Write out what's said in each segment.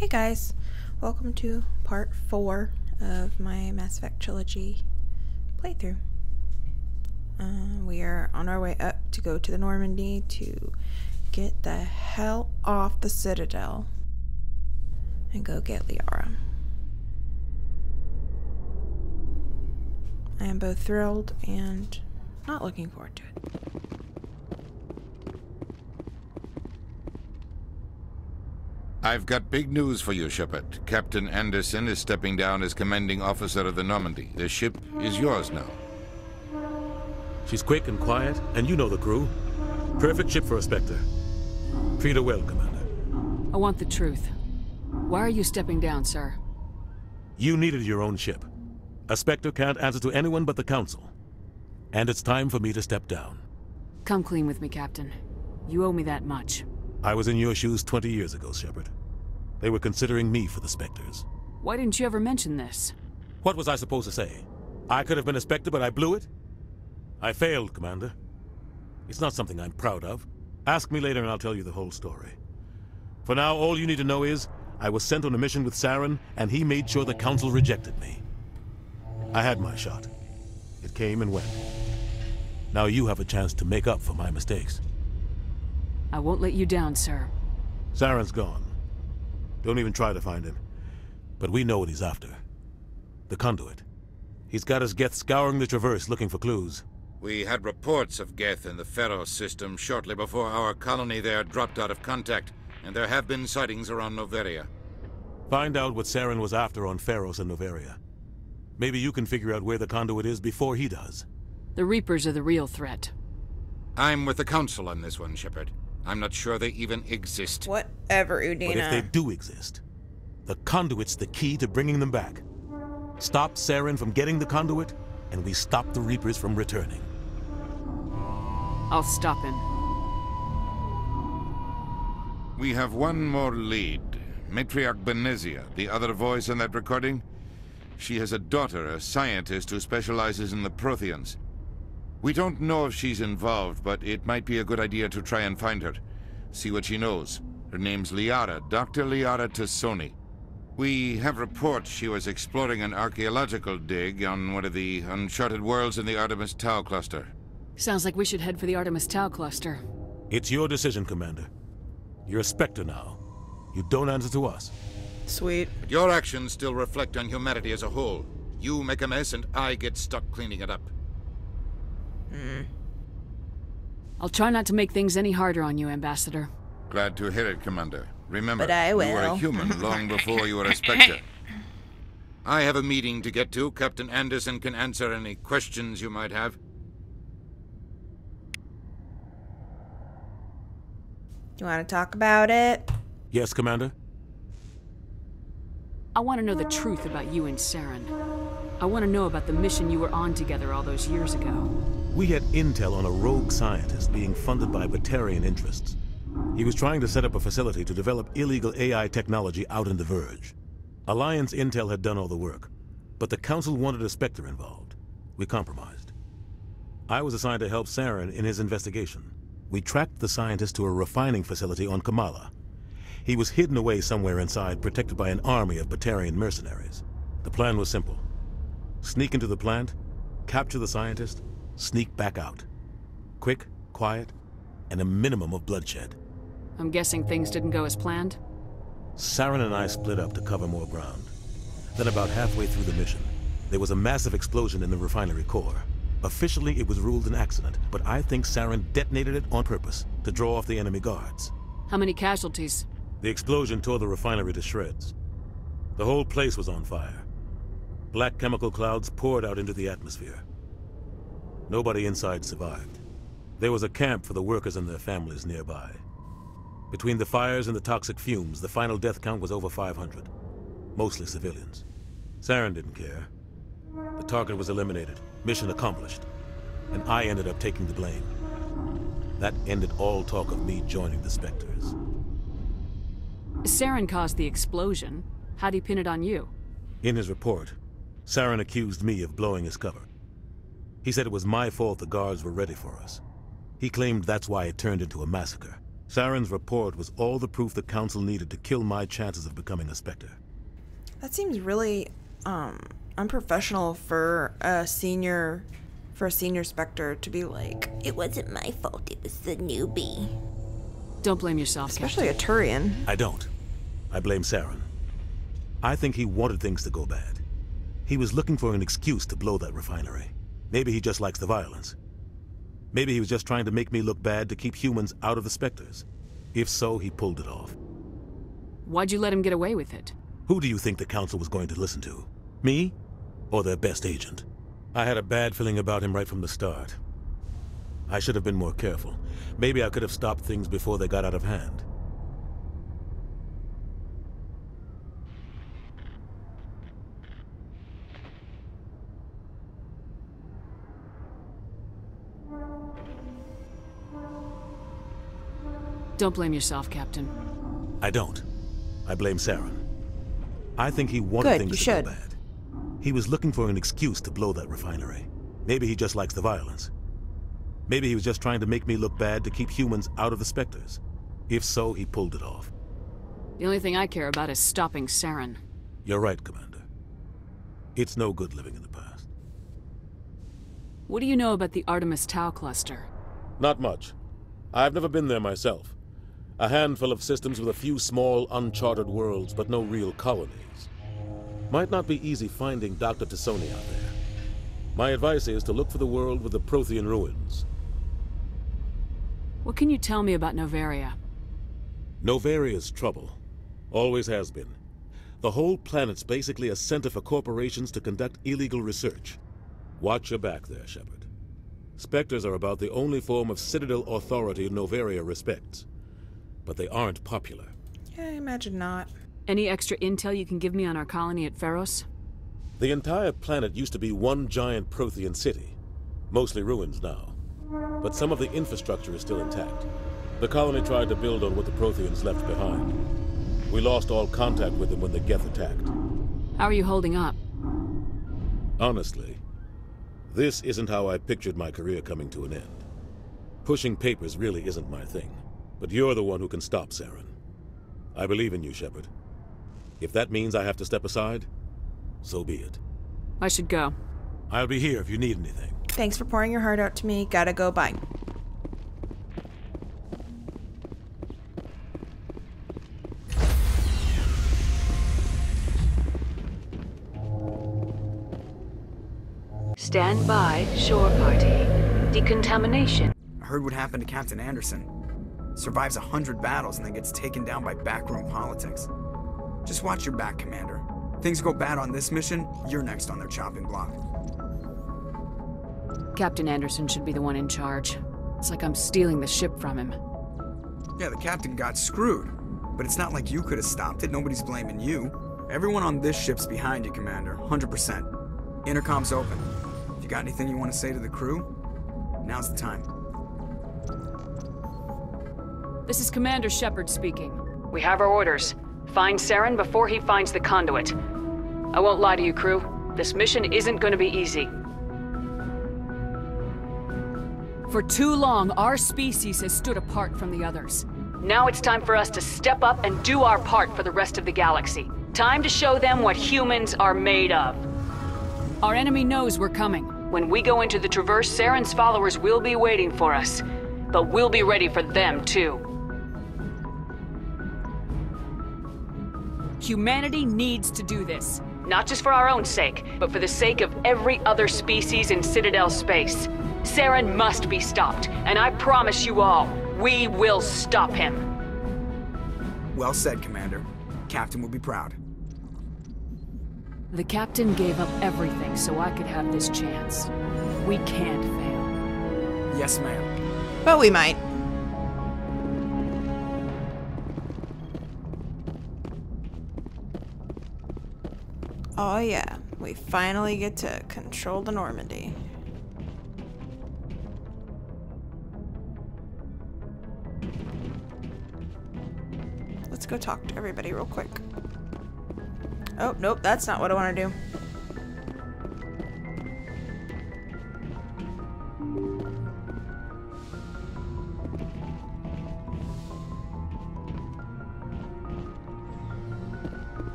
Hey guys, welcome to part 4 of my Mass Effect Trilogy playthrough. We are on our way up to go to the Normandy to get the hell off the Citadel and go get Liara. I am both thrilled and not looking forward to it. I've got big news for you, Shepard. Captain Anderson is stepping down as commanding officer of the Normandy. The ship is yours now. She's quick and quiet, and you know the crew. Perfect ship for a Spectre. Treat her well, Commander. I want the truth. Why are you stepping down, sir? You needed your own ship. A Spectre can't answer to anyone but the Council. And it's time for me to step down. Come clean with me, Captain. You owe me that much. I was in your shoes 20 years ago, Shepard. They were considering me for the Spectres. Why didn't you ever mention this? What was I supposed to say? I could have been a Spectre, but I blew it? I failed, Commander. It's not something I'm proud of. Ask me later and I'll tell you the whole story. For now, all you need to know is, I was sent on a mission with Saren, and he made sure the Council rejected me. I had my shot. It came and went. Now you have a chance to make up for my mistakes. I won't let you down, sir. Saren's gone. Don't even try to find him. But we know what he's after. The conduit. He's got his Geth scouring the Traverse looking for clues. We had reports of Geth in the Pharaoh system shortly before our colony there dropped out of contact, and there have been sightings around Noveria. Find out what Saren was after on Pharos and Noveria. Maybe you can figure out where the conduit is before he does. The Reapers are the real threat. I'm with the Council on this one, Shepard. I'm not sure they even exist. Whatever, Udina. But if they do exist, the conduit's the key to bringing them back. Stop Saren from getting the conduit, and we stop the Reapers from returning. I'll stop him. We have one more lead. Matriarch Benezia, the other voice in that recording. She has a daughter, a scientist who specializes in the Protheans. We don't know if she's involved, but it might be a good idea to try and find her. See what she knows. Her name's Liara, Dr. Liara Tassoni. We have reports she was exploring an archaeological dig on one of the uncharted worlds in the Artemis Tau cluster. Sounds like we should head for the Artemis Tau cluster. It's your decision, Commander. You're a Spectre now. You don't answer to us. Sweet. But your actions still reflect on humanity as a whole. You make a mess and I get stuck cleaning it up. I'll try not to make things any harder on you, Ambassador. Glad to hear it, Commander. Remember, But I will. you were a human long before you were a Spectre. I have a meeting to get to. Captain Anderson can answer any questions you might have. You want to talk about it? Yes, Commander? I want to know the truth about you and Saren. I want to know about the mission you were on together all those years ago. We had intel on a rogue scientist being funded by Batarian interests. He was trying to set up a facility to develop illegal AI technology out in the Verge. Alliance intel had done all the work, but the Council wanted a Spectre involved. We compromised. I was assigned to help Saren in his investigation. We tracked the scientist to a refining facility on Kamala. He was hidden away somewhere inside, protected by an army of Batarian mercenaries. The plan was simple. Sneak into the plant, capture the scientist, sneak back out. Quick, quiet, and a minimum of bloodshed. I'm guessing things didn't go as planned? Saren and I split up to cover more ground. Then about halfway through the mission, there was a massive explosion in the refinery core. Officially, it was ruled an accident, but I think Saren detonated it on purpose to draw off the enemy guards. How many casualties? The explosion tore the refinery to shreds. The whole place was on fire. Black chemical clouds poured out into the atmosphere. Nobody inside survived. There was a camp for the workers and their families nearby. Between the fires and the toxic fumes, the final death count was over 500. Mostly civilians. Saren didn't care. The target was eliminated, mission accomplished, and I ended up taking the blame. That ended all talk of me joining the Spectres. Saren caused the explosion. How'd he pin it on you? In his report, Saren accused me of blowing his cover. He said it was my fault the guards were ready for us. He claimed that's why it turned into a massacre. Saren's report was all the proof the Council needed to kill my chances of becoming a Spectre. That seems really unprofessional for a senior Spectre to be like, it wasn't my fault, it was the newbie. Don't blame yourself, Especially Captain. a Turian. I don't. I blame Saren. I think he wanted things to go bad. He was looking for an excuse to blow that refinery. Maybe he just likes the violence. Maybe he was just trying to make me look bad to keep humans out of the Spectres. If so, he pulled it off. Why'd you let him get away with it? Who do you think the Council was going to listen to? Me? Or their best agent? I had a bad feeling about him right from the start. I should have been more careful. Maybe I could have stopped things before they got out of hand. Don't blame yourself, Captain. I don't. I blame Saren. I think he wanted things to go bad. He was looking for an excuse to blow that refinery. Maybe he just likes the violence. Maybe he was just trying to make me look bad to keep humans out of the Spectres. If so, he pulled it off. The only thing I care about is stopping Saren. You're right, Commander. It's no good living in the past. What do you know about the Artemis Tau cluster? Not much. I've never been there myself. A handful of systems with a few small, uncharted worlds, but no real colonies. Might not be easy finding Dr. T'Soni out there. My advice is to look for the world with the Prothean ruins. What can you tell me about Novaria? Novaria's trouble. Always has been. The whole planet's basically a center for corporations to conduct illegal research. Watch your back there, Shepard. Spectres are about the only form of Citadel authority Novaria respects. But they aren't popular. Yeah, I imagine not. Any extra intel you can give me on our colony at Pharos? The entire planet used to be one giant Prothean city. Mostly ruins now. But some of the infrastructure is still intact. The colony tried to build on what the Protheans left behind. We lost all contact with them when the Geth attacked. How are you holding up? Honestly, this isn't how I pictured my career coming to an end. Pushing papers really isn't my thing. But you're the one who can stop Saren. I believe in you, Shepard. If that means I have to step aside, so be it. I should go. I'll be here if you need anything. Thanks for pouring your heart out to me. Gotta go, bye. Stand by, shore party. Decontamination. I heard what happened to Captain Anderson. Survives 100 battles and then gets taken down by backroom politics. Just watch your back, Commander. Things go bad on this mission, you're next on their chopping block. Captain Anderson should be the one in charge. It's like I'm stealing the ship from him. Yeah, the captain got screwed. But it's not like you could have stopped it. Nobody's blaming you. Everyone on this ship's behind you, Commander. 100%. Intercom's open. If you got anything you want to say to the crew, now's the time. This is Commander Shepard speaking. We have our orders. Find Saren before he finds the conduit. I won't lie to you, crew. This mission isn't going to be easy. For too long, our species has stood apart from the others. Now it's time for us to step up and do our part for the rest of the galaxy. Time to show them what humans are made of. Our enemy knows we're coming. When we go into the Traverse, Saren's followers will be waiting for us. But we'll be ready for them, too. Humanity needs to do this. Not just for our own sake, but for the sake of every other species in Citadel space. Saren must be stopped, and I promise you all, we will stop him. Well said, Commander. Captain will be proud. The captain gave up everything so I could have this chance. We can't fail. Yes, ma'am. But we might. Oh yeah, we finally get to control the Normandy. Let's go talk to everybody real quick. Oh, nope, that's not what I want to do.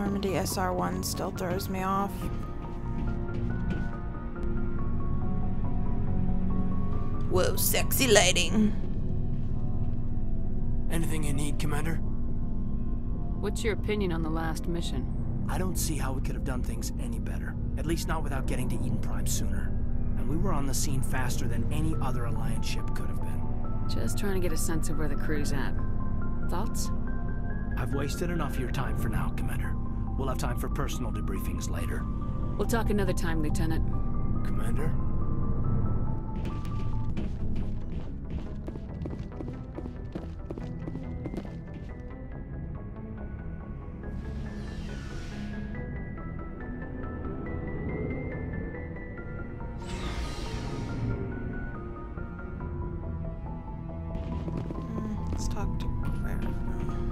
Normandy SR1 still throws me off. Whoa, sexy lighting. Anything you need, Commander? What's your opinion on the last mission? I don't see how we could have done things any better. At least not without getting to Eden Prime sooner. And we were on the scene faster than any other Alliance ship could have been. Just trying to get a sense of where the crew's at. Thoughts? I've wasted enough of your time for now, Commander. We'll have time for personal debriefings later. We'll talk another time, Lieutenant. Commander?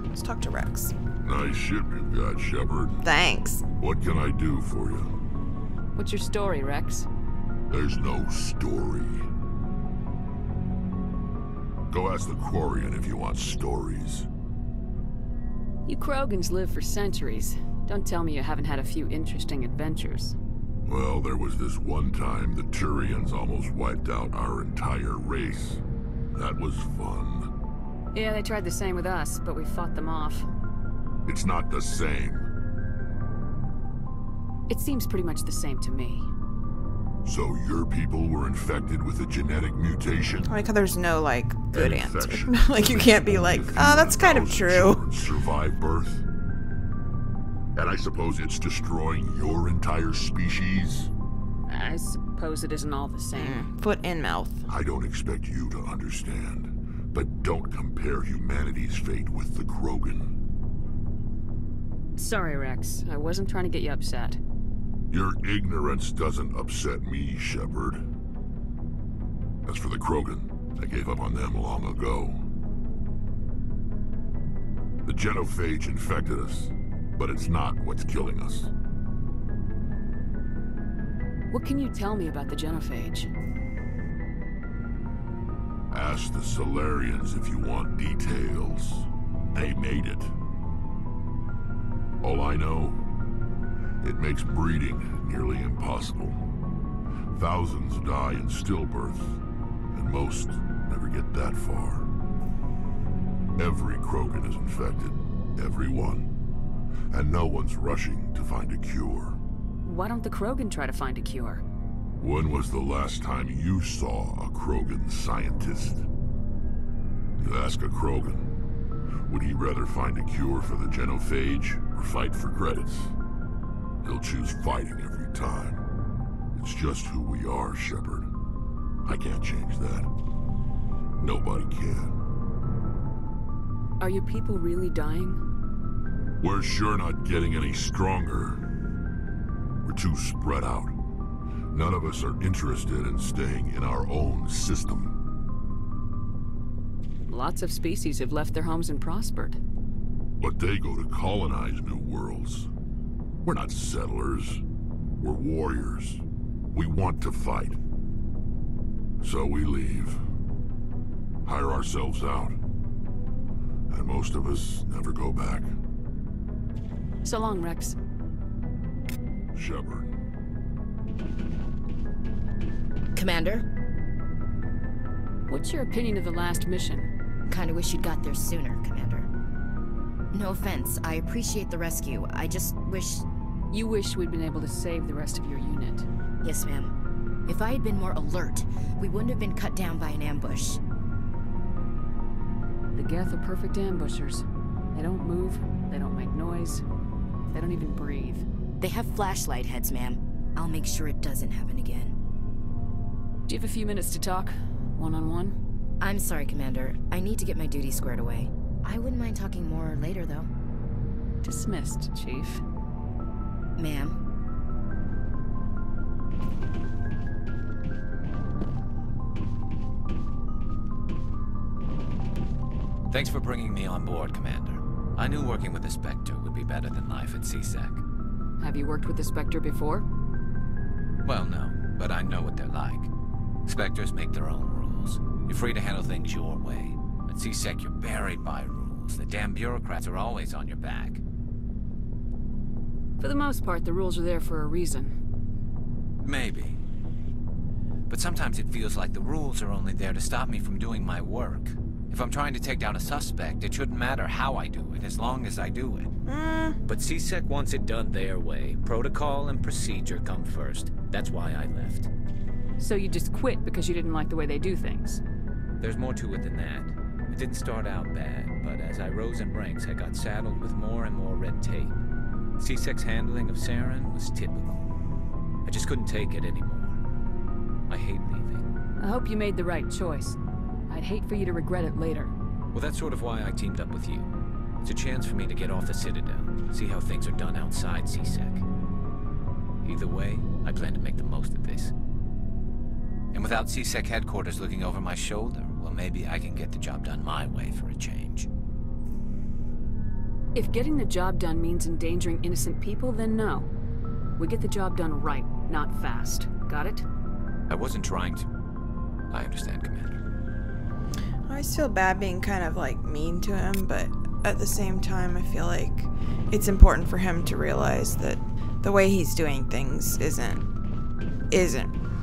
Let's talk to Rex. Nice ship you've got, Shepard. Thanks. What can I do for you? What's your story, Rex? There's no story. Go ask the Quarian if you want stories. You Krogans live for centuries. Don't tell me you haven't had a few interesting adventures. Well, there was this one time the Turians almost wiped out our entire race. That was fun. Yeah, they tried the same with us, but we fought them off. It's not the same. It seems pretty much the same to me. So your people were infected with a genetic mutation? I like how there's no, like, good An answer. infection. Like, you can't be like, oh, that's kind of true. Children survive birth? And I suppose it's destroying your entire species? I suppose it isn't all the same. Foot in mouth. I don't expect you to understand. But don't compare humanity's fate with the Krogan. Sorry, Rex. I wasn't trying to get you upset. Your ignorance doesn't upset me, Shepard. As for the Krogan, I gave up on them long ago. The genophage infected us, but it's not what's killing us. What can you tell me about the genophage? Ask the Solarians if you want details. They made it. All I know, it makes breeding nearly impossible. Thousands die in stillbirth, and most never get that far. Every Krogan is infected. Every one. And no one's rushing to find a cure. Why don't the Krogan try to find a cure? When was the last time you saw a Krogan scientist? You ask a Krogan, would he rather find a cure for the genophage or fight for credits? He'll choose fighting every time. It's just who we are, Shepard. I can't change that. Nobody can. Are your people really dying? We're sure not getting any stronger. We're too spread out. None of us are interested in staying in our own system. Lots of species have left their homes and prospered. But they go to colonize new worlds. We're not settlers. We're warriors. We want to fight. So we leave. Hire ourselves out. And most of us never go back. So long, Rex. Shepard. Commander? What's your opinion of the last mission? Kinda wish you'd got there sooner, Commander. No offense, I appreciate the rescue. I just wish... You wish we'd been able to save the rest of your unit. Yes, ma'am. If I had been more alert, we wouldn't have been cut down by an ambush. The Geth are perfect ambushers. They don't move, they don't make noise, they don't even breathe. They have flashlight heads, ma'am. I'll make sure it doesn't happen again. Do you have a few minutes to talk? One-on-one? I'm sorry, Commander. I need to get my duty squared away. I wouldn't mind talking more later, though. Dismissed, Chief. Ma'am? Thanks for bringing me on board, Commander. I knew working with the Spectre would be better than life at CSEC. Have you worked with the Spectre before? Well, no, but I know what they're like. Spectres make their own rules. You're free to handle things your way. At CSEC, you're buried by rules. The damn bureaucrats are always on your back. For the most part, the rules are there for a reason. Maybe. But sometimes it feels like the rules are only there to stop me from doing my work. If I'm trying to take down a suspect, it shouldn't matter how I do it, as long as I do it. But CSEC wants it done their way. Protocol and procedure come first. That's why I left. So you just quit because you didn't like the way they do things? There's more to it than that. It didn't start out bad, but as I rose in ranks, I got saddled with more and more red tape. CSEC's handling of Saren was typical. I just couldn't take it anymore. I hate leaving. I hope you made the right choice. I'd hate for you to regret it later. Well, that's sort of why I teamed up with you. It's a chance for me to get off the Citadel, see how things are done outside CSEC. Either way, I plan to make the most of this. And without CSEC headquarters looking over my shoulder, well, maybe I can get the job done my way for a change. If getting the job done means endangering innocent people, then no. We get the job done right, not fast. Got it? I wasn't trying to. I understand, Commander. I always feel bad being kind of like mean to him, but at the same time I feel like it's important for him to realize that the way he's doing things isn't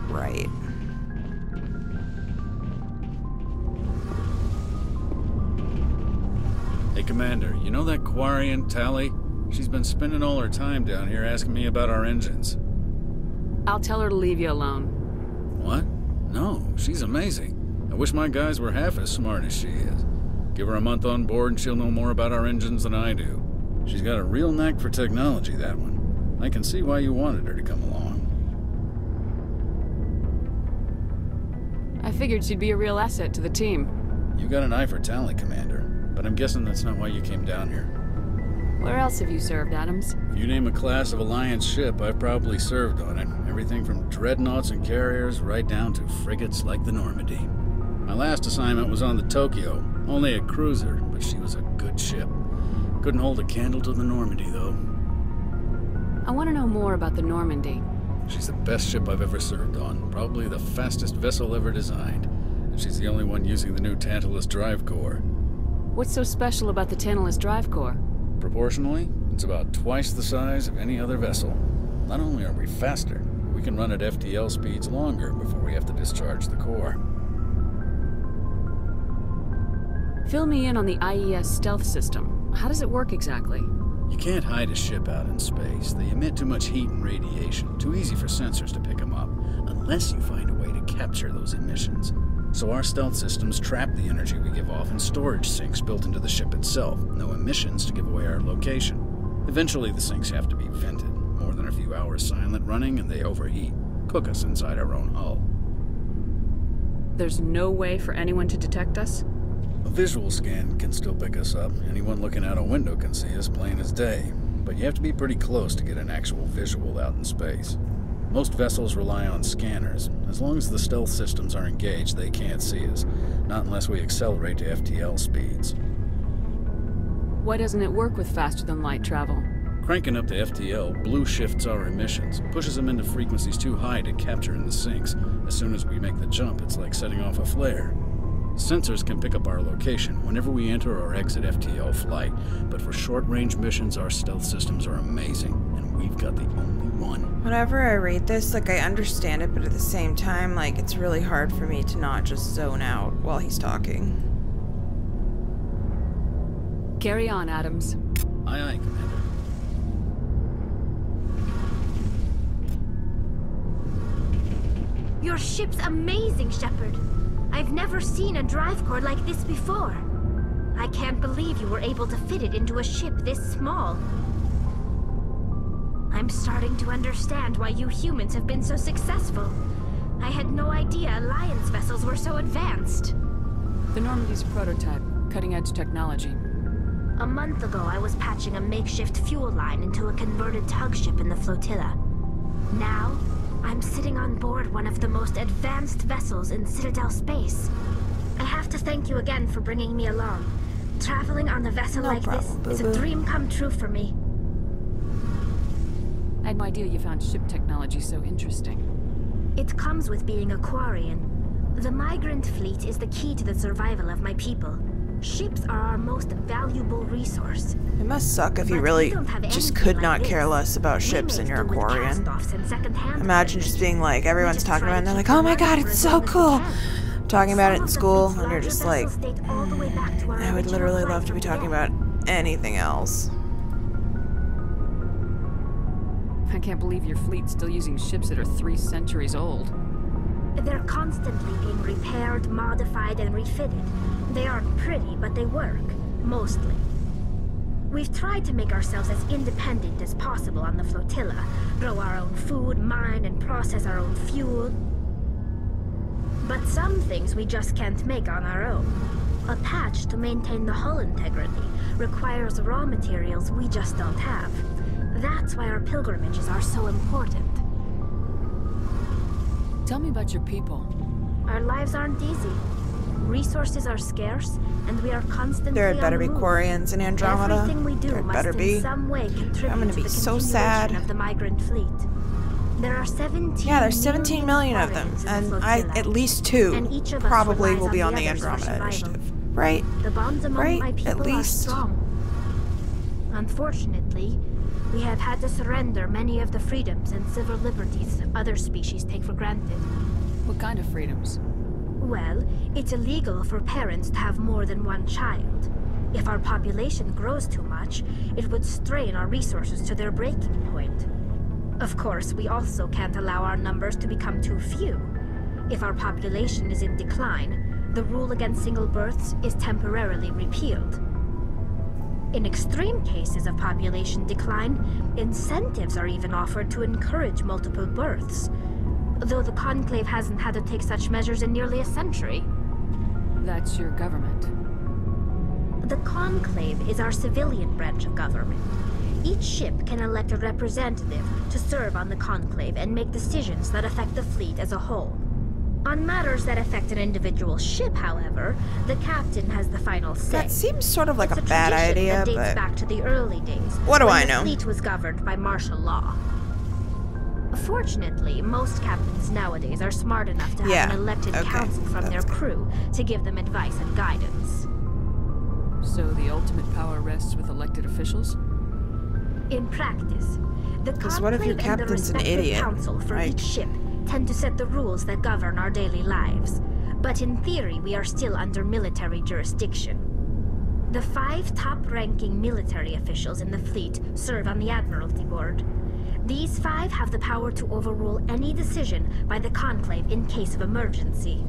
right. Hey, Commander, you know that Quarian, Tally? She's been spending all her time down here asking me about our engines. I'll tell her to leave you alone. What? No, she's amazing. I wish my guys were half as smart as she is. Give her a month on board and she'll know more about our engines than I do. She's got a real knack for technology, that one. I can see why you wanted her to come along. I figured she'd be a real asset to the team. You got an eye for talent, Commander. But I'm guessing that's not why you came down here. Where else have you served, Adams? If you name a class of Alliance ship, I've probably served on it. Everything from dreadnoughts and carriers right down to frigates like the Normandy. My last assignment was on the Tokyo. Only a cruiser, but she was a good ship. Couldn't hold a candle to the Normandy, though. I want to know more about the Normandy. She's the best ship I've ever served on. Probably the fastest vessel ever designed. And she's the only one using the new Tantalus drive core. What's so special about the Tantalus drive core? Proportionally, it's about twice the size of any other vessel. Not only are we faster, we can run at FTL speeds longer before we have to discharge the core. Fill me in on the IES stealth system. How does it work exactly? You can't hide a ship out in space. They emit too much heat and radiation. Too easy for sensors to pick them up, unless you find a way to capture those emissions. So our stealth systems trap the energy we give off in storage sinks built into the ship itself. No emissions to give away our location. Eventually the sinks have to be vented. More than a few hours silent running and they overheat. Cook us inside our own hull. There's no way for anyone to detect us? A visual scan can still pick us up. Anyone looking out a window can see us plain as day. But you have to be pretty close to get an actual visual out in space. Most vessels rely on scanners. As long as the stealth systems are engaged, they can't see us. Not unless we accelerate to FTL speeds. Why doesn't it work with faster-than-light travel? Cranking up to FTL blue shifts our emissions, pushes them into frequencies too high to capture in the sinks. As soon as we make the jump, it's like setting off a flare. Sensors can pick up our location whenever we enter or exit FTL flight, but for short-range missions, our stealth systems are amazing, and we've got the only one. Whenever I read this, like, I understand it, but at the same time, like, it's really hard for me to not just zone out while he's talking. Carry on, Adams. Aye, aye, Commander. Your ship's amazing, Shepard. I've never seen a drive core like this before. I can't believe you were able to fit it into a ship this small. I'm starting to understand why you humans have been so successful. I had no idea Alliance vessels were so advanced. The Normandy's a prototype, cutting-edge technology. A month ago, I was patching a makeshift fuel line into a converted tug ship in the flotilla. Now, I'm sitting on board one of the most advanced vessels in Citadel space. I have to thank you again for bringing me along. Traveling on a vessel like this is a dream come true for me. I had no idea you found ship technology so interesting. It comes with being a Quarian. The migrant fleet is the key to the survival of my people. Ships are our most valuable resource. It must suck if you really just could not care less about ships in your Aquarian. Imagine just being like, everyone's talking about it and they're like, oh my god, it's so cool! Talking about it in school, and you're just like, I would literally love to be talking about anything else. I can't believe your fleet's still using ships that are 3 centuries old. They're constantly being repaired, modified, and refitted. They aren't pretty, but they work. Mostly. We've tried to make ourselves as independent as possible on the flotilla. Grow our own food, mine, and process our own fuel. But some things we just can't make on our own. A patch to maintain the hull integrity requires raw materials we just don't have. That's why our pilgrimages are so important. Tell me about your people. Our lives aren't easy. Resources are scarce, and we are constantly There had better be Quarians in Andromeda. Everything we do must in some way contribute I'm gonna be to the so sad. of the migrant fleet. There are 17 Yeah, there's 17 million of them, and at least 2 probably will be on the Andromeda Initiative. Right? The bonds among my people at least. are strong. Unfortunately, we have had to surrender many of the freedoms and civil liberties other species take for granted. What kind of freedoms? Well, it's illegal for parents to have more than one child. If our population grows too much, it would strain our resources to their breaking point. Of course, we also can't allow our numbers to become too few. If our population is in decline, the rule against single births is temporarily repealed. In extreme cases of population decline, incentives are even offered to encourage multiple births, though the Conclave hasn't had to take such measures in nearly a century. That's your government. The Conclave is our civilian branch of government. Each ship can elect a representative to serve on the Conclave and make decisions that affect the fleet as a whole. On matters that affect an individual ship, however, the captain has the final say. That seems sort of like a bad idea, that dates but back to the early days. What do I when know? The fleet was governed by martial law. Fortunately, most captains nowadays are smart enough to have an elected council from their crew to give them advice and guidance. So the ultimate power rests with elected officials? In practice, the what if your Conclave and the captain's an respective idiot? council for Like- each ship tend to set the rules that govern our daily lives. But in theory, we are still under military jurisdiction. The 5 top-ranking military officials in the fleet serve on the Admiralty Board. These 5 have the power to overrule any decision by the Conclave in case of emergency.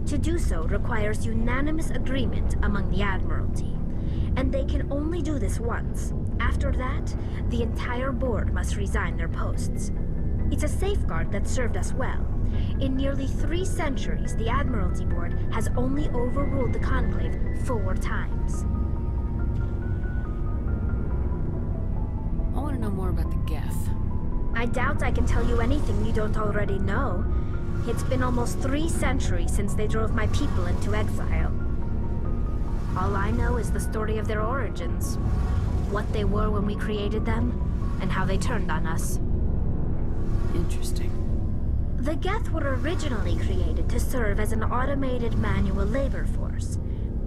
To do so requires unanimous agreement among the Admiralty, and they can only do this once. After that, the entire board must resign their posts. It's a safeguard that served us well. In nearly 3 centuries, the Admiralty Board has only overruled the Conclave 4 times. I want to know more about the Geth. I doubt I can tell you anything you don't already know. It's been almost 3 centuries since they drove my people into exile. All I know is the story of their origins. What they were when we created them, and how they turned on us. Interesting. The Geth were originally created to serve as an automated manual labor force.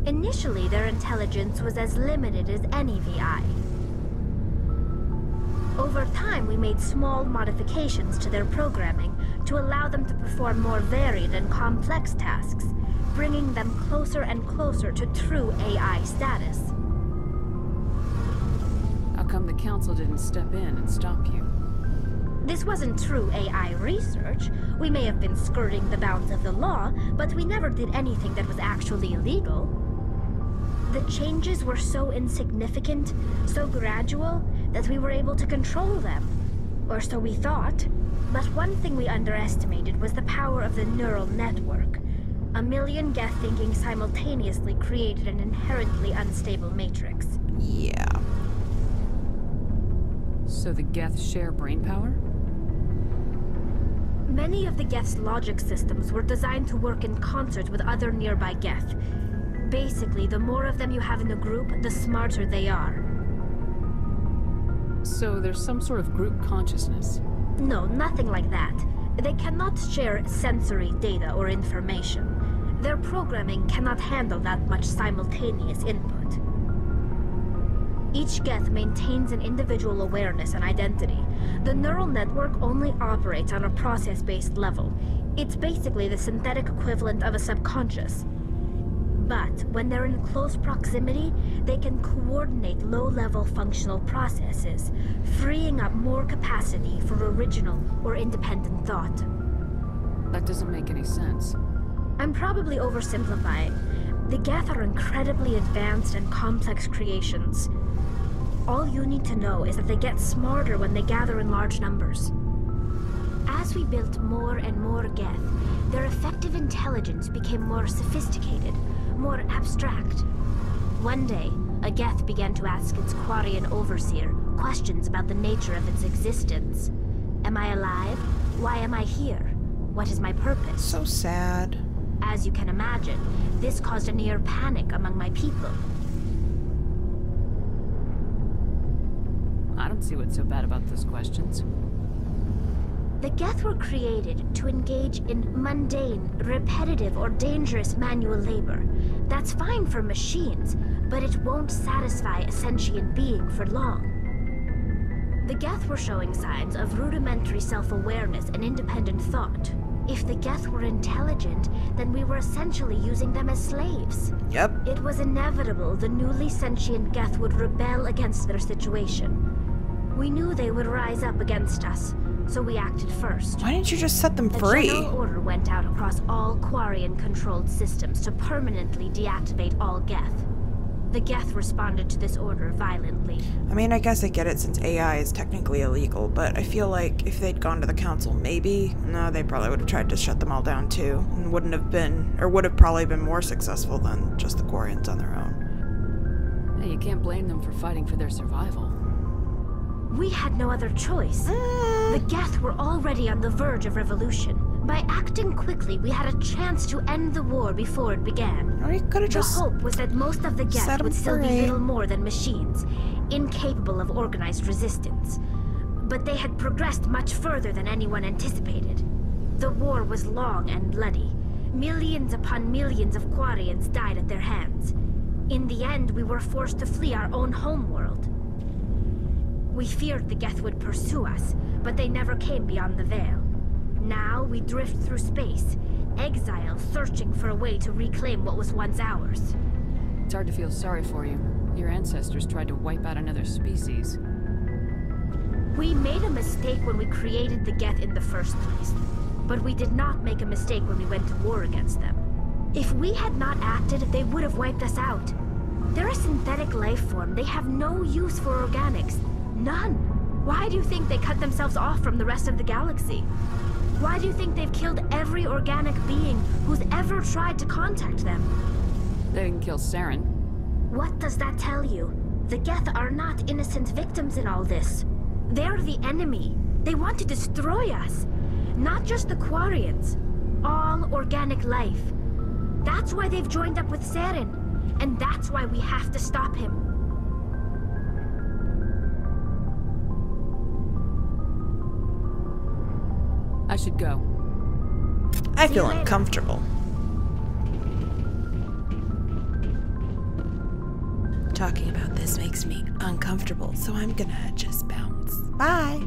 Initially, their intelligence was as limited as any VI. Over time, we made small modifications to their programming to allow them to perform more varied and complex tasks, bringing them closer and closer to true AI status. How come the Council didn't step in and stop you? This wasn't true AI research. We may have been skirting the bounds of the law, but we never did anything that was actually illegal. The changes were so insignificant, so gradual, that we were able to control them. Or so we thought. But one thing we underestimated was the power of the neural network. A million Geth thinking simultaneously created an inherently unstable matrix. Yeah. So the Geth share brainpower? Many of the Geth's logic systems were designed to work in concert with other nearby Geth. Basically, the more of them you have in a group, the smarter they are. So there's some sort of group consciousness? No, nothing like that. They cannot share sensory data or information. Their programming cannot handle that much simultaneous input. Each Geth maintains an individual awareness and identity. The neural network only operates on a process-based level. It's basically the synthetic equivalent of a subconscious. But when they're in close proximity, they can coordinate low-level functional processes, freeing up more capacity for original or independent thought. That doesn't make any sense. I'm probably oversimplifying. The Geth are incredibly advanced and complex creations. All you need to know is that they get smarter when they gather in large numbers. As we built more and more Geth, their effective intelligence became more sophisticated, more abstract. One day, a Geth began to ask its Quarian overseer questions about the nature of its existence. Am I alive? Why am I here? What is my purpose? So sad. As you can imagine, this caused a near panic among my people. I don't see what's so bad about those questions. The Geth were created to engage in mundane, repetitive, or dangerous manual labor. That's fine for machines, but it won't satisfy a sentient being for long. The Geth were showing signs of rudimentary self-awareness and independent thought. If the Geth were intelligent, then we were essentially using them as slaves. Yep. It was inevitable the newly sentient Geth would rebel against their situation. We knew they would rise up against us, so we acted first. Why didn't you just set them free? A general order went out across all Quarian-controlled systems to permanently deactivate all Geth. The Geth responded to this order violently. I mean, I guess I get it since AI is technically illegal, but I feel like if they'd gone to the council, maybe, no, they probably would have tried to shut them all down too, and wouldn't have been, or would have probably been more successful than just the Quarians on their own. Hey, you can't blame them for fighting for their survival. We had no other choice. The Geth were already on the verge of revolution. By acting quickly, we had a chance to end the war before it began. Or you could have just the hope was that most of the Geth would still be little more than machines, incapable of organized resistance. But they had progressed much further than anyone anticipated. The war was long and bloody. Millions upon millions of Quarians died at their hands. In the end, we were forced to flee our own homeworld. We feared the Geth would pursue us, but they never came beyond the Veil. Now we drift through space, exile, searching for a way to reclaim what was once ours. It's hard to feel sorry for you. Your ancestors tried to wipe out another species. We made a mistake when we created the Geth in the first place, but we did not make a mistake when we went to war against them. If we had not acted, they would have wiped us out. They're a synthetic life form. They have no use for organics. None. Why do you think they cut themselves off from the rest of the galaxy? Why do you think they've killed every organic being who's ever tried to contact them? They didn't kill Saren. What does that tell you? The Geth are not innocent victims in all this. They're the enemy. They want to destroy us. Not just the Quarians. All organic life. That's why they've joined up with Saren. And that's why we have to stop him. I should go. I feel uncomfortable. Talking about this makes me uncomfortable, so I'm gonna just bounce. Bye!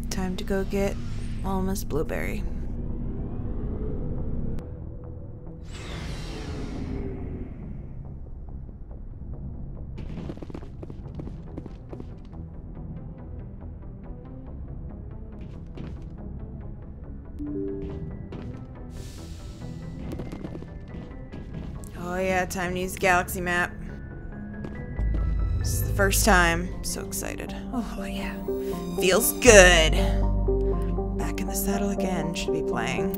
Time to go get Alma's blueberry. Oh yeah, time to use the galaxy map. This is the first time. So excited. Oh yeah. Feels good. Back in the saddle again. Should be playing.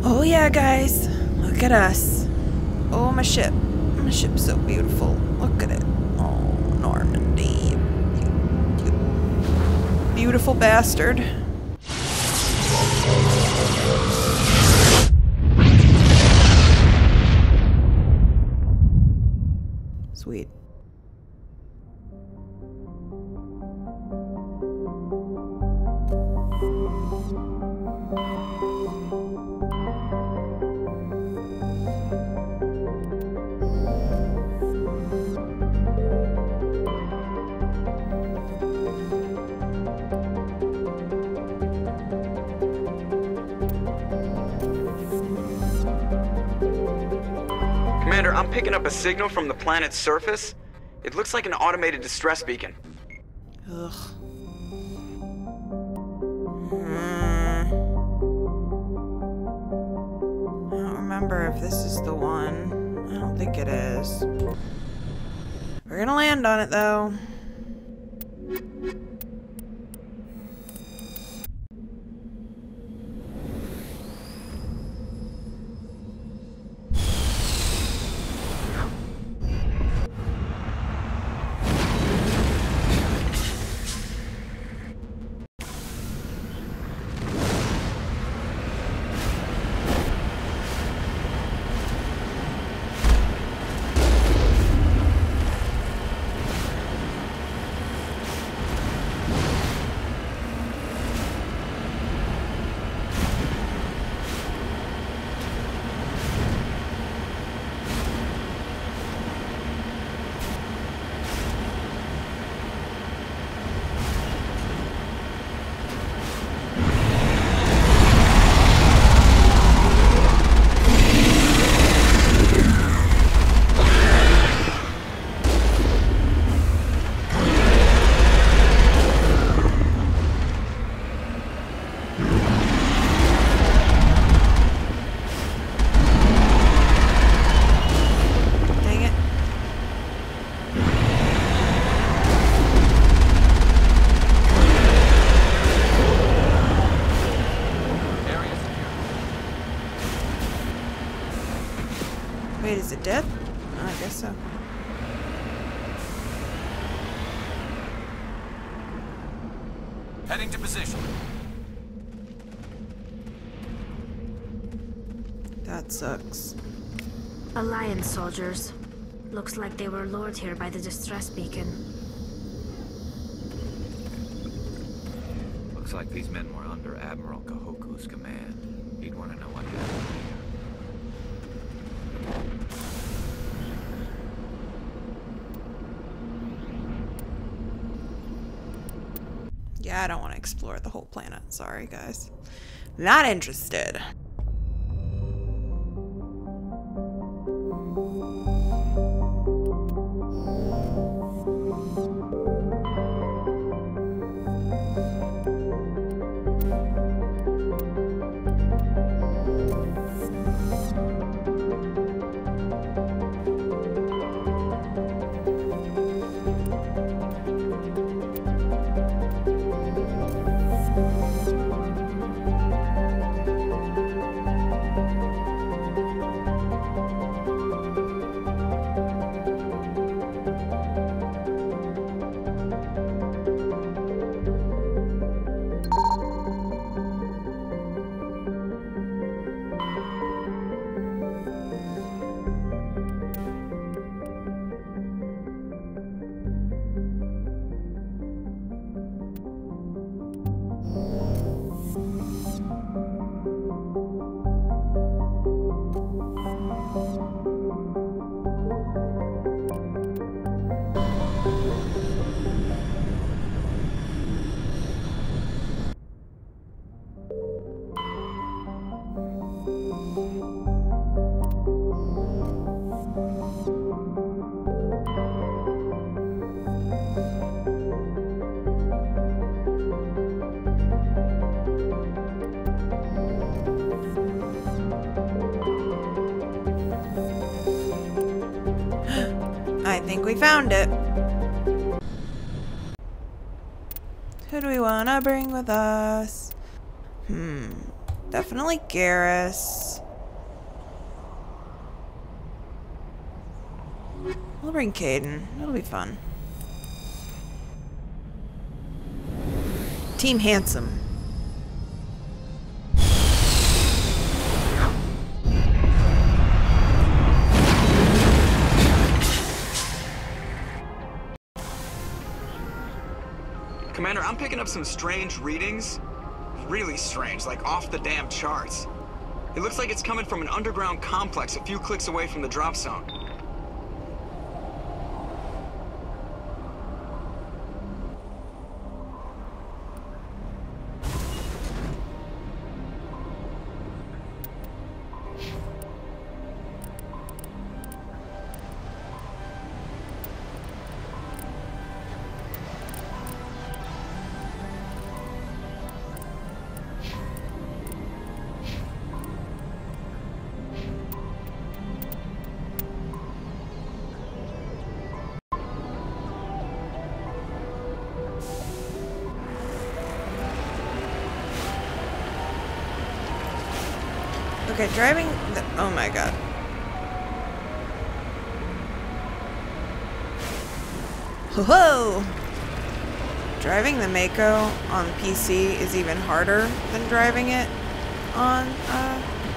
Oh yeah, guys. Look at us. Oh, my ship. My ship's so beautiful. Look at it. Oh, Normandy. You beautiful bastard. Sweet. Commander, I'm picking up a signal from the planet's surface. It looks like an automated distress beacon. Ugh. I don't remember if this is the one. I don't think it is. We're gonna land on it though. Wait, is it dead? Oh, I guess so. Heading to position. That sucks. Alliance soldiers. Looks like they were lured here by the distress beacon. Looks like these men were under Admiral Kahoku's command. He'd want to know what happened here. Yeah, I don't want to explore the whole planet. Sorry, guys. Not interested. I think we found it. Who do we want to bring with us? Definitely Garrus. We'll bring Caden. It'll be fun. Team Handsome. Commander, I'm picking up some strange readings. Really strange, like off the damn charts. It looks like it's coming from an underground complex a few clicks away from the drop zone. Okay, driving the... Oh my god. Whoa! Driving the Mako on PC is even harder than driving it on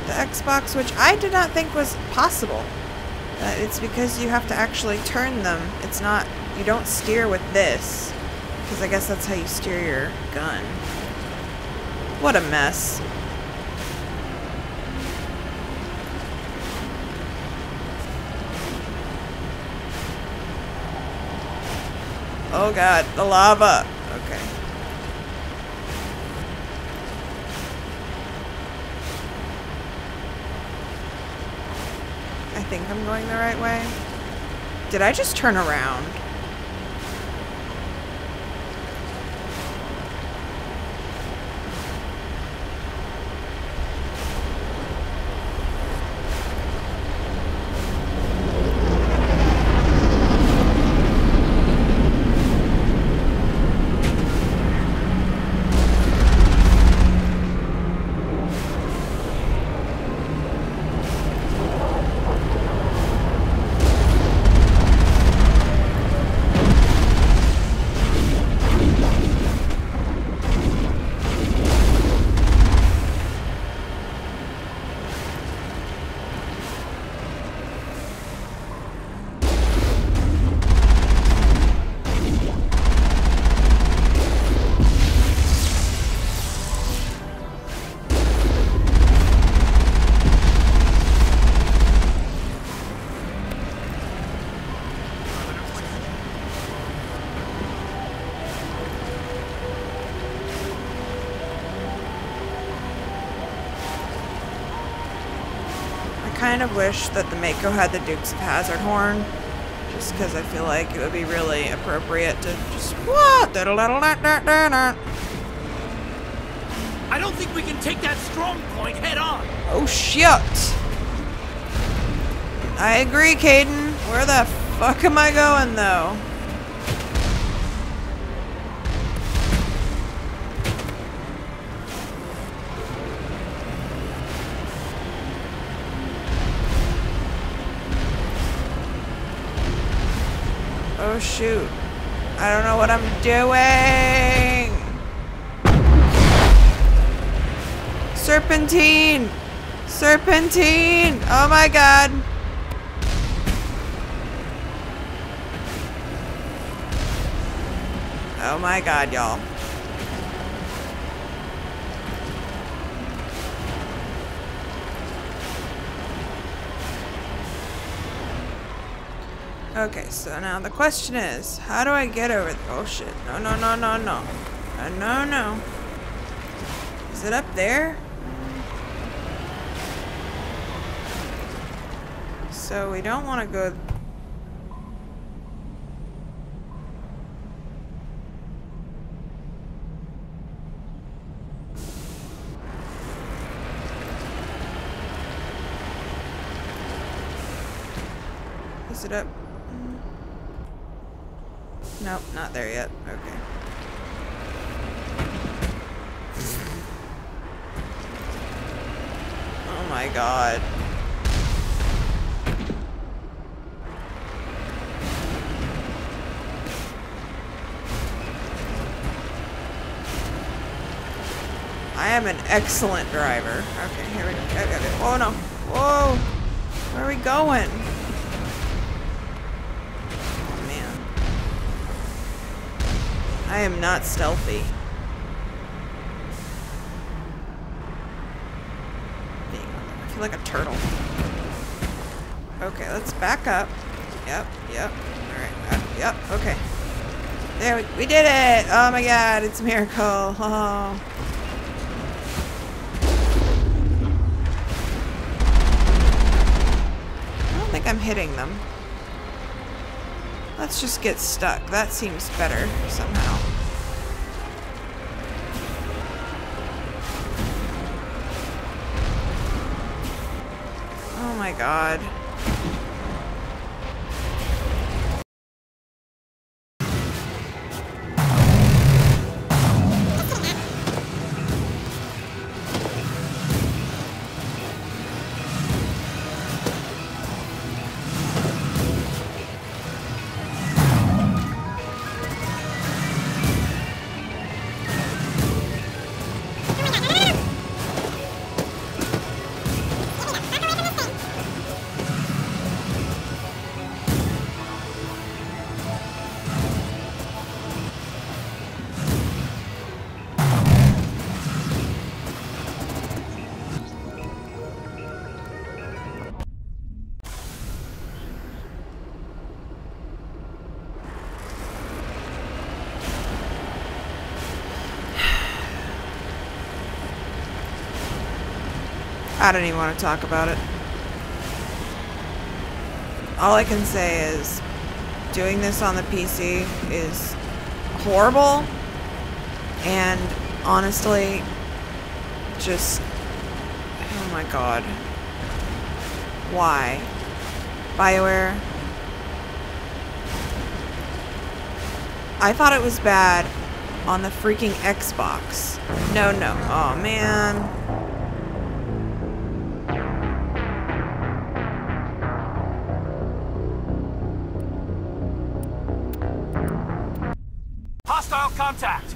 the Xbox, which I did not think was possible. It's because you have to actually turn them. It's not... You don't steer with this. Because I guess that's how you steer your gun. What a mess. Oh god, the lava. Okay. I think I'm going the right way. Did I just turn around? I kind of wish that the Mako had the Dukes of Hazzard horn, just because I feel like it would be really appropriate to just what? I don't think we can take that strong point head on. Oh shit! I agree, Caden. Where the fuck am I going though? Oh shoot. I don't know what I'm doing. Serpentine! Serpentine! Oh my god. Oh my god, y'all. Okay, so now the question is, how do I get over there? Oh shit. No, no, no, no, no. No, no. Is it up there? So we don't want to go... Is it up? Nope, not there yet. Okay. my god. I am an excellent driver. Okay, here we go. Okay. Oh no. Whoa. Where are we going? Oh man. I am not stealthy. I feel like a turtle. Okay, let's back up. Yep. Alright, yep, okay. There, we did it! Oh my god, it's a miracle. Oh. I don't think I'm hitting them. Let's just get stuck. That seems better somehow. Oh my god. I don't even want to talk about it. All I can say is doing this on the PC is horrible, and honestly, just, oh my god. Why? BioWare? I thought it was bad on the freaking Xbox. No. Oh man. Hostile contact!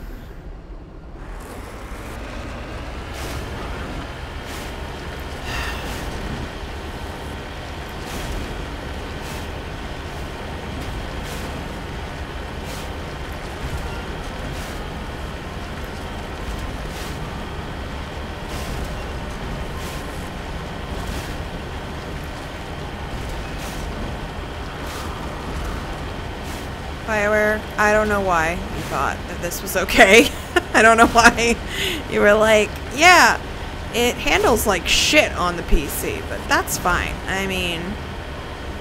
BioWare, I don't know why you thought that this was okay. I don't know why you were like, yeah, it handles like shit on the PC, but that's fine. I mean,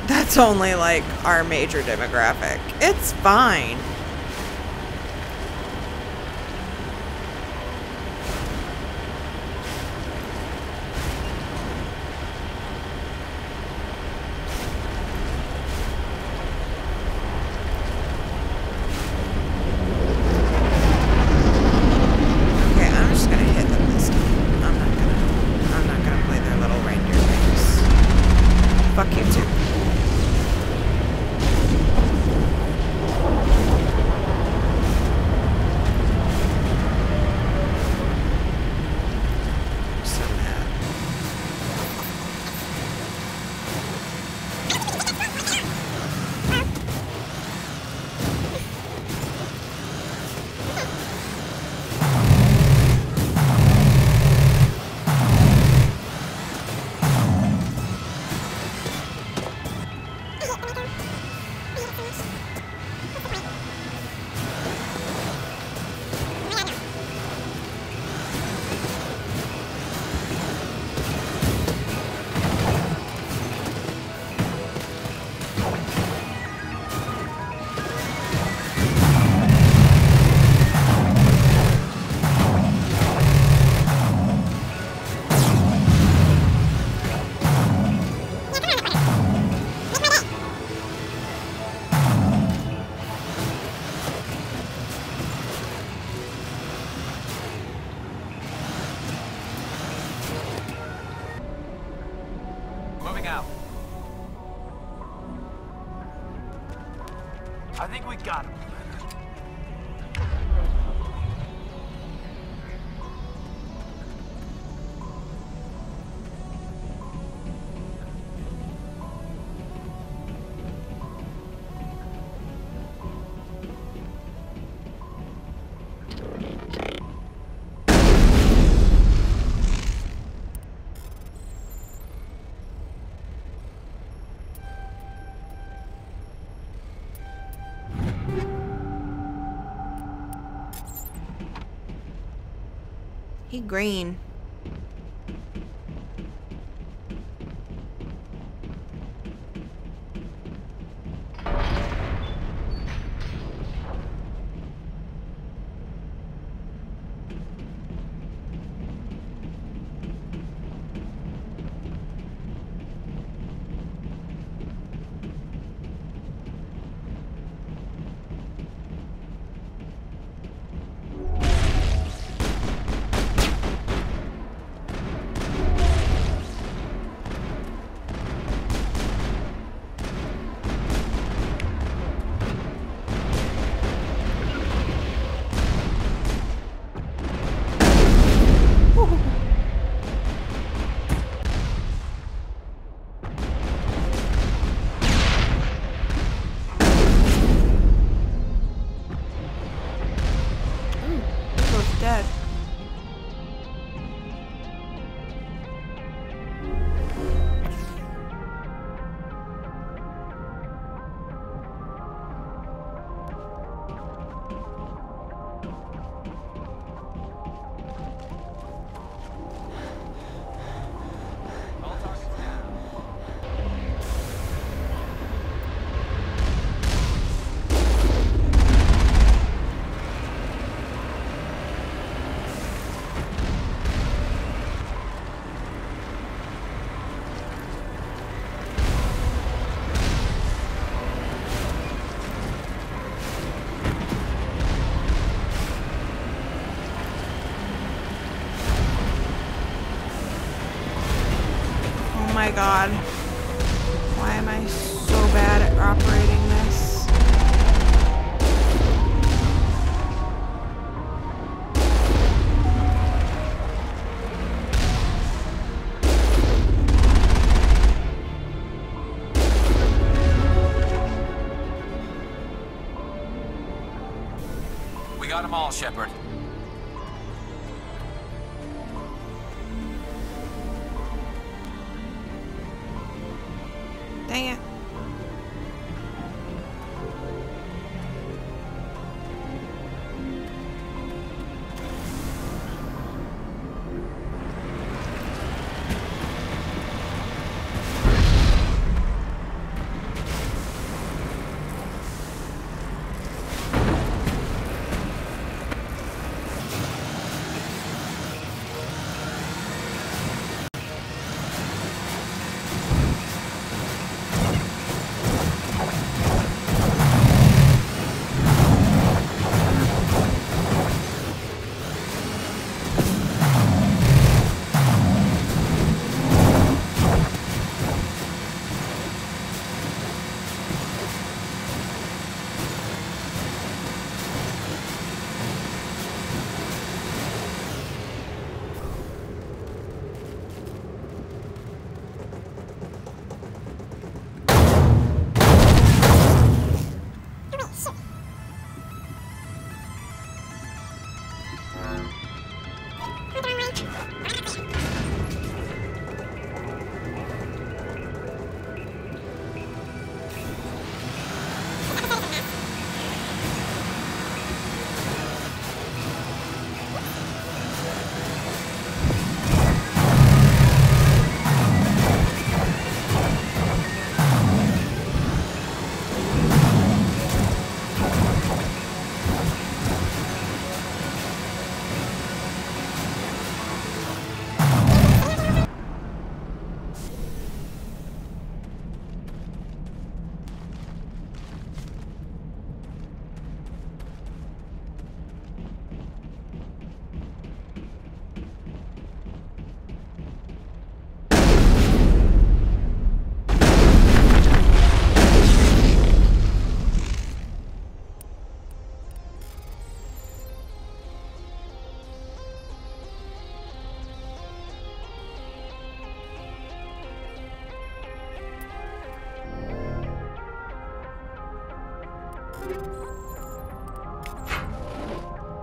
that's only like our major demographic. It's fine. Fuck you too. So mad. out. I think we got him. He green. Dead. Oh my god. Why am I so bad at operating this? We got them all, Shepard. Dang it.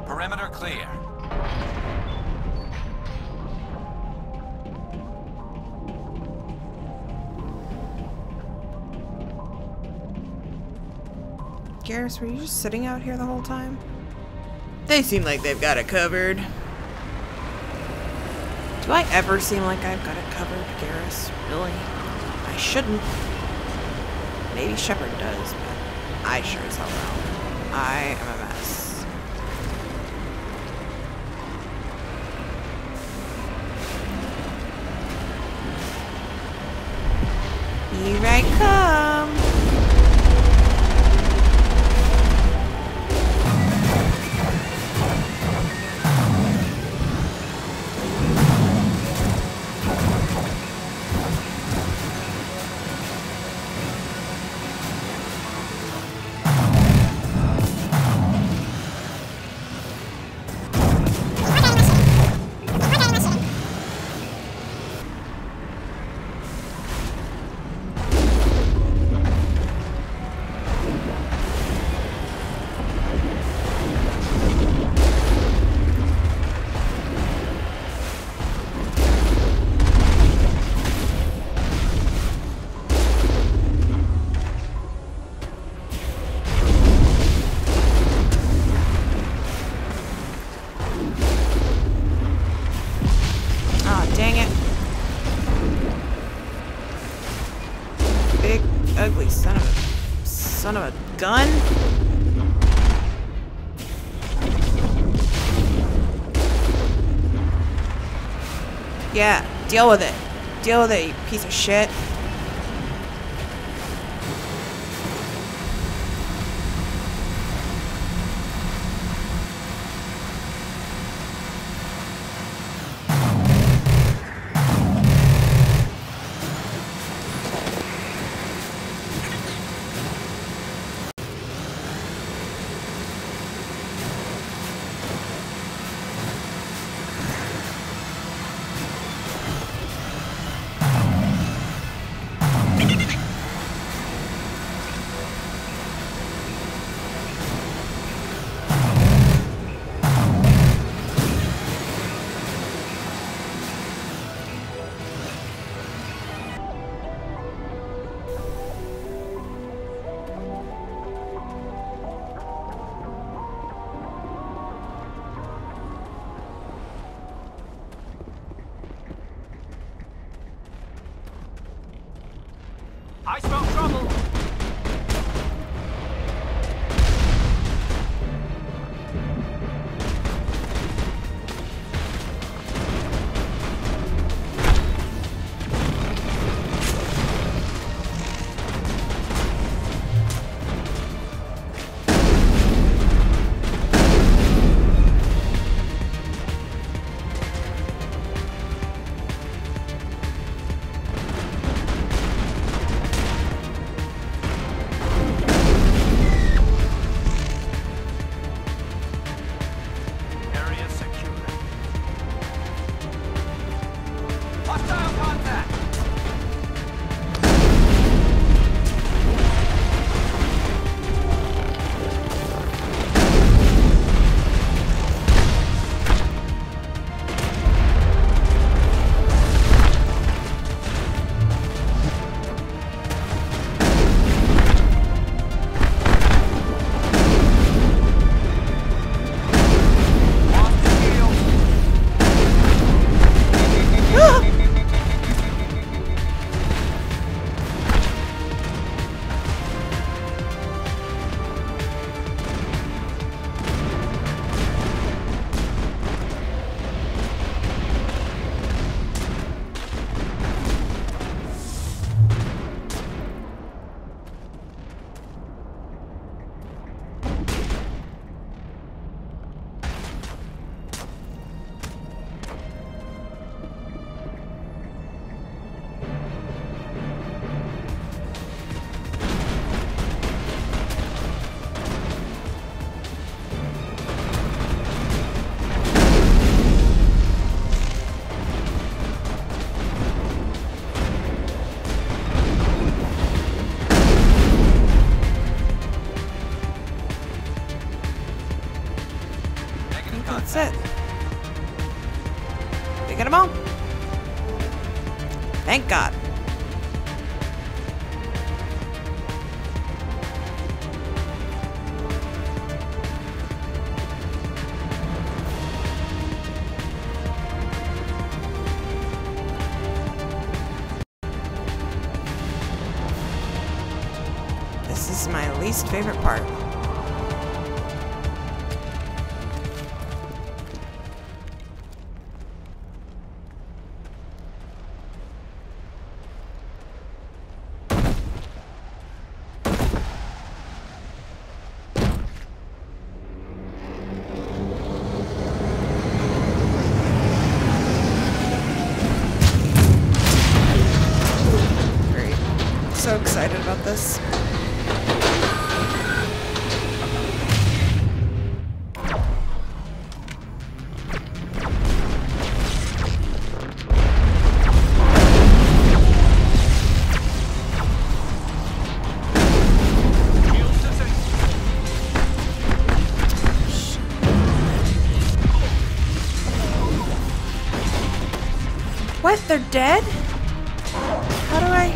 Perimeter clear. Garrus, were you just sitting out here the whole time? They seem like they've got it covered. Do I ever seem like I've got it covered, Garrus? Really? I shouldn't. Maybe Shepard does, but I sure as hell don't. I am a mess. Here I come! Ugly son of a gun. Yeah, deal with it. Deal with it, you piece of shit. I smell trouble! This is my least favorite part. So excited about this. What? They're dead? How do I...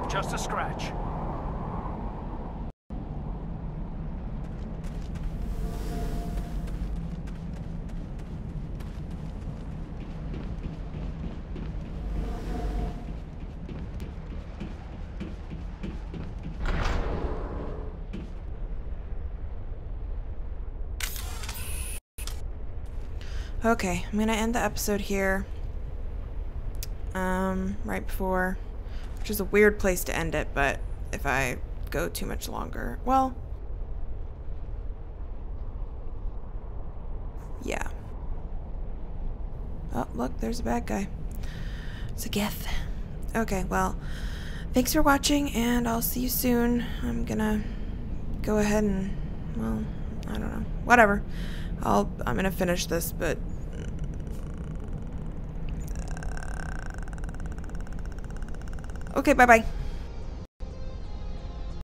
Just a scratch. Okay, I'm gonna end the episode here. Right before, which is a weird place to end it, but if I go too much longer, well, yeah. Oh, look, there's a bad guy. It's a Geth. Okay, well, thanks for watching, and I'll see you soon. I'm gonna go ahead and, well, I don't know, whatever. I'm gonna finish this, but okay, bye-bye.